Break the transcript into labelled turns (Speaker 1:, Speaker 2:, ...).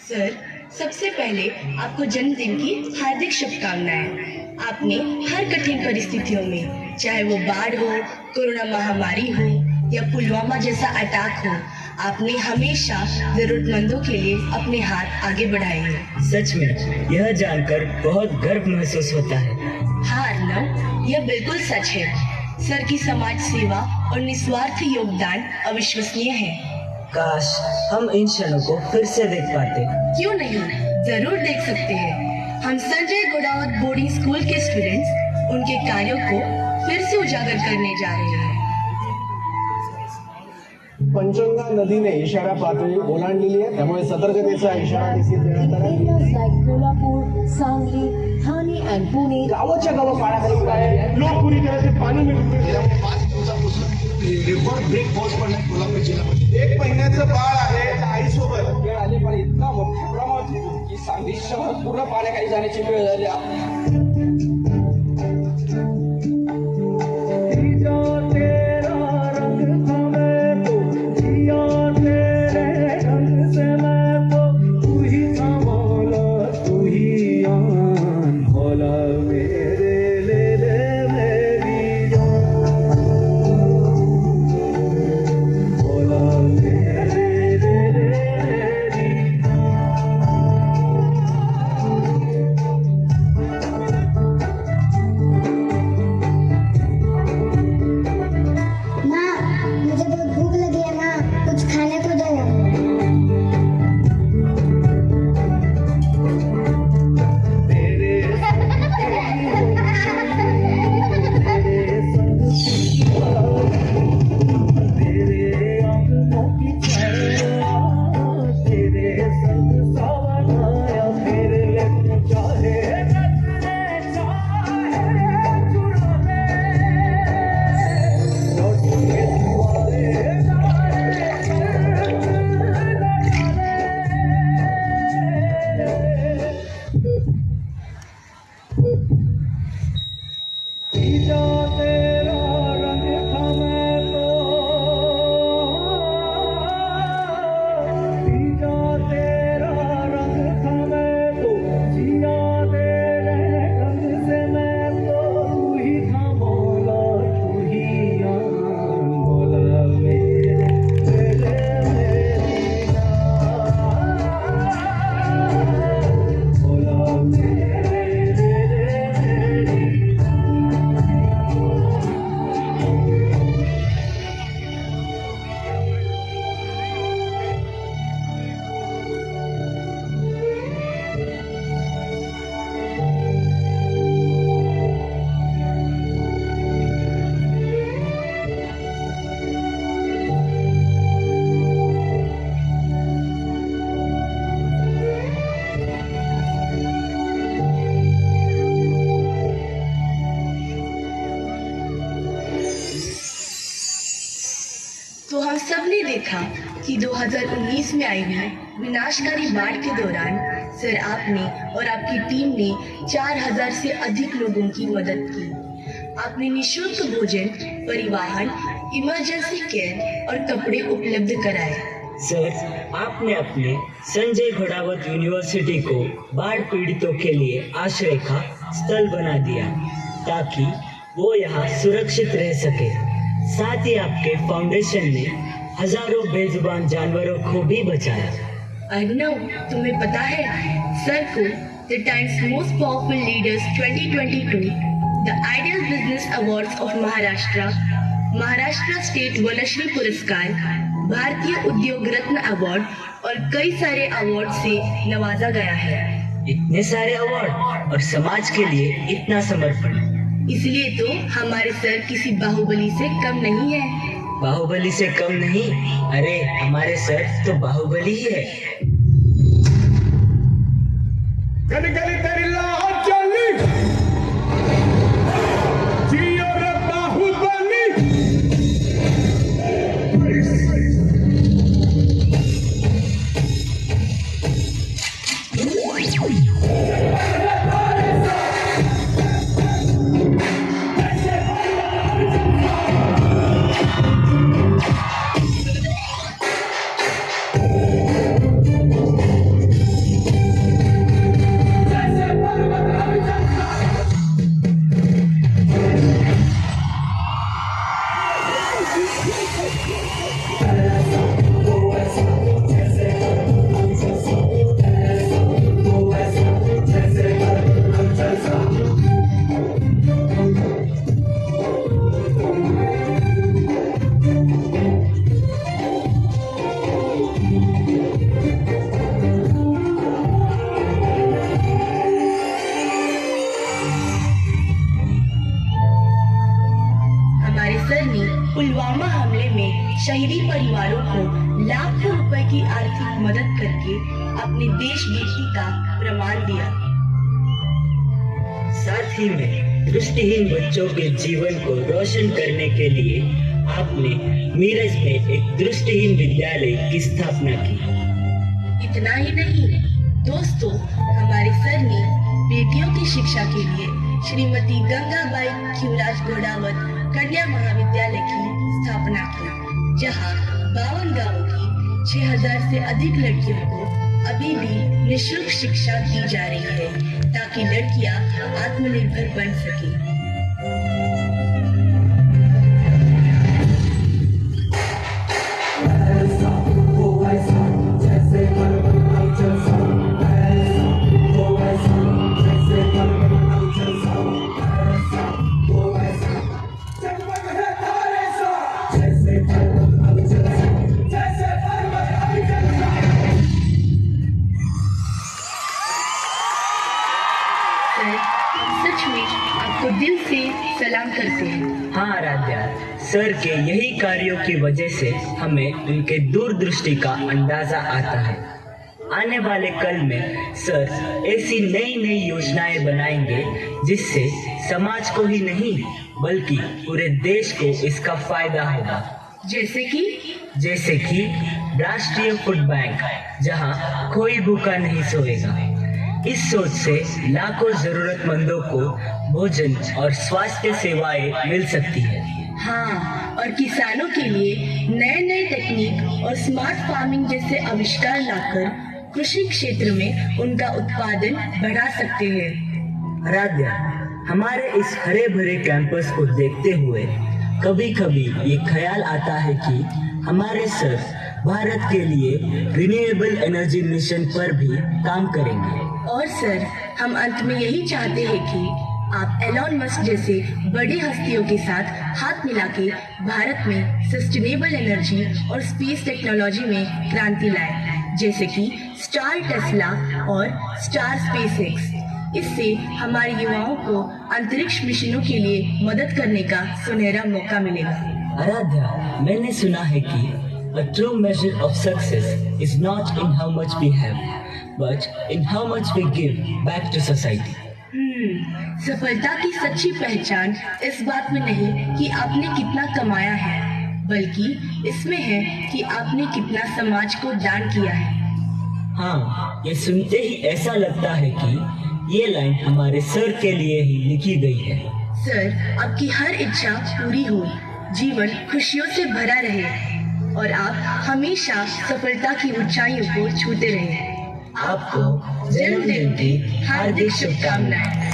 Speaker 1: Sir, सबसे पहले आपको जन्मदिन की हार्दिक शुभकामनाएं। आपने हर कठिन परिस्थितियों में, चाहे वो बाढ़ हो, कोरोना महामारी हो या पुलवामा जैसा अटैक हो, आपने हमेशा जरूरतमंदों के लिए अपने हाथ आगे बढ़ाए हैं।
Speaker 2: सच में यह जानकर बहुत गर्व महसूस होता है।
Speaker 1: हाँ अर्नब, यह बिल्कुल सच है। सर की समाज सेवा और निस्वार्थ योगदान अविश्वसनीय है।
Speaker 2: काश हम इन क्षणों को फिर से देख पाते।
Speaker 1: क्यों नहीं, जरूर देख सकते हैं। हम संजय गोडावत बोर्डिंग स्कूल के स्टूडेंट्स उनके कार्यों को फिर से उजागर करने जा रहे हैं।
Speaker 3: पंचगंगा नदीने इशारा पातळी ओलांडलेली आहे, त्यामुळे सतर्कतेचा इशारा देखील देण्यात आला आहे।
Speaker 4: कोल्हापूर, सांगली, ठाणे आणि पुणे
Speaker 3: गावाच्या गावं पाण्याखाली आहे, लोक पूरी तरह से पाणी में डूबे हैं।
Speaker 5: 5 दिवसापासून रेकॉर्ड ब्रेक पाऊस पडलाय कोल्हापूर जिल्ह्यामध्ये।
Speaker 3: 1 महिन्याचं बाळ आहे, आईसोबत वेळ आली, पण इतका मोठ्या प्रमाणात की सांगली शहर पूर्ण पाण्याखाली जाण्याची वेळ झाली आहे।
Speaker 1: तो हम सब ने देखा कि 2019 में आई हुई विनाशकारी बाढ़ के दौरान सर आपने और आपकी टीम ने 4000 से अधिक लोगों की मदद की। आपने निःशुल्क भोजन, परिवहन, इमरजेंसी केयर और कपड़े उपलब्ध कराए।
Speaker 2: सर, आपने अपने संजय घोड़ावत यूनिवर्सिटी को बाढ़ पीड़ितों के लिए आश्रय का स्थल बना दिया ताकि वो यहाँ सुरक्षित रह सके। साथ ही आपके फाउंडेशन ने हजारों बेजुबान जानवरों को भी बचाया।
Speaker 1: अर्नब, तुम्हें पता है, सर को the times most powerful leaders 2022, the ideal business awards of Maharashtra, Maharashtra state Vanashree पुरस्कार, भारतीय उद्योग रत्न अवार्ड और कई सारे अवार्ड से नवाजा गया है।
Speaker 2: इतने सारे अवार्ड और समाज के लिए इतना समर्पण,
Speaker 1: इसलिए तो हमारे सर किसी बाहुबली से कम नहीं है।
Speaker 2: बाहुबली से कम नहीं? अरे हमारे सर तो बाहुबली ही है।
Speaker 3: गली गली तेरी लाहौर चली, जियो रे बाहुबली।
Speaker 1: पुलवामा हमले में शहीदी परिवारों को लाखों रुपए की आर्थिक मदद करके अपने देशभक्ति का प्रमाण दिया।
Speaker 2: साथ ही में दृष्टिहीन बच्चों के जीवन को रोशन करने के लिए आपने मीरज में एक दृष्टिहीन विद्यालय की स्थापना की।
Speaker 1: इतना ही नहीं दोस्तों, हमारे सर ने बेटियों की शिक्षा के लिए श्रीमती गंगाबाई खिवराज घोड़ावत कन्या महाविद्यालय की स्थापना की, जहां 52 गांवों की 6000 से अधिक लड़कियों को अभी भी निःशुल्क शिक्षा दी जा रही है, ताकि लड़कियां आत्मनिर्भर बन सके। सच में आपको दिल से सलाम करते हैं।
Speaker 2: हाँ आराध्या, सर के यही कार्यों की वजह से हमें उनके दूरदृष्टि का अंदाजा आता है। आने वाले कल में सर ऐसी नई नई योजनाएं बनाएंगे जिससे समाज को ही नहीं बल्कि पूरे देश को इसका फायदा होगा। जैसे कि राष्ट्रीय फूड बैंक, जहां कोई भूखा नहीं सोएगा। इस सोच से लाखों जरूरतमंदों को भोजन और स्वास्थ्य सेवाएं मिल सकती है।
Speaker 1: हाँ, और किसानों के लिए नए नए तकनीक और स्मार्ट फार्मिंग जैसे आविष्कार लाकर कृषि क्षेत्र में उनका उत्पादन बढ़ा सकते हैं।
Speaker 2: आराध्या, हमारे इस हरे भरे कैंपस को देखते हुए कभी कभी ये ख्याल आता है कि हमारे सर भारत के लिए रिन्यूएबल एनर्जी मिशन पर भी काम करेंगे।
Speaker 1: और सर, हम अंत में यही चाहते हैं कि आप एलॉन मस्क जैसे बड़ी हस्तियों के साथ हाथ मिला के भारत में सस्टेनेबल एनर्जी और स्पेस टेक्नोलॉजी में क्रांति लाए, जैसे कि स्टार टेस्ला और स्टार स्पेसएक्स। इससे हमारे युवाओं को अंतरिक्ष मिशनों के लिए मदद करने का सुनहरा मौका मिलेगा।
Speaker 2: आराध्या, मैंने सुना है कि a true measure of success is not in how much we have, but in how much we give back to society.
Speaker 1: सफलता की सच्ची पहचान इस बात में नहीं कि आपने कितना कमाया है, बल्कि इसमें है कि आपने कितना समाज को दान किया है।
Speaker 2: हाँ, ये सुनते ही ऐसा लगता है कि ये लाइन हमारे सर के लिए ही लिखी गई है।
Speaker 1: सर, आपकी हर इच्छा पूरी हो, जीवन खुशियों से भरा रहे और आप हमेशा सफलता की ऊंचाइयों को छूते रहे।
Speaker 2: आपको जन्मदिन की हार्दिक शुभकामनाएं।